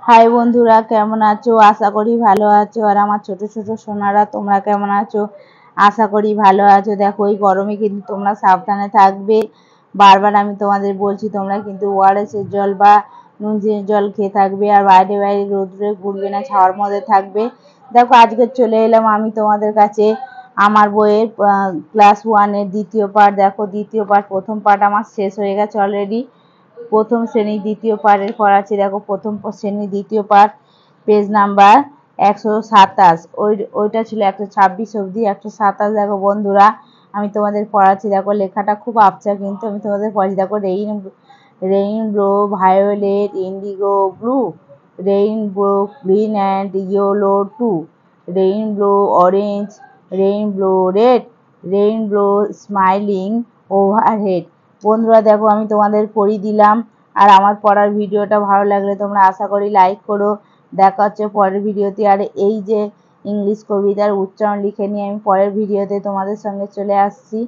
High বন্ধুরা, কেমন আছো? আশা করি ভালো আছো। আর আমার ছোট ছোট সোনারা, তোমরা কেমন আছো? আশা করি ভালো আছো। দেখো, এই গরমে কিন্তু তোমরা সাবধানে থাকবে। বারবার আমি তোমাদের বলছি, তোমরা কিন্তু ওআরএস এর জল বা নুন চিনির জল খেয়ে থাকবে। আর বাইরে বাইরে রোদ্রে ঘুরবে না, ছাওয়ার মধ্যে থাকবে। দেখো, আজকে চলে এলাম আমি তোমাদের কাছে আমার বইয়ের ক্লাস 1-এর দ্বিতীয় পার্ট। দেখো, দ্বিতীয় পার্ট, প্রথম পার্ট আমার শেষ হয়ে গেছে অলরেডি। প্রথম শ্রেণী দ্বিতীয় পার্টের পড়াচ্ছি। দেখো, প্রথম শ্রেণী দ্বিতীয় পার্ট, পেজ নাম্বার 127। ওইটা ছিল 126 অবধি, 127। দেখো বন্ধুরা, আমি তোমাদের পড়াচ্ছি। দেখো, লেখাটা খুব আবছা, কিন্তু আমি তোমাদের পড়াচ্ছি। দেখো, rainbow, violet, indigo, blue, rainbow green and yellow too, rainbow orange, rainbow red, rainbow smiling overhead. বন্ধুরা দেখো, আমি তোমাদের পড়িয়ে দিলাম। আর আমার পড়ার ভিডিওটা ভালো লাগলে তোমরা আশা করি লাইক করো। দেখা হচ্ছে পরের ভিডিওতে। আর এই যে ইংলিশ কবিতার উচ্চারণ লিখে নিয়ে আমি পরের ভিডিওতে তোমাদের সঙ্গে চলে আসছি।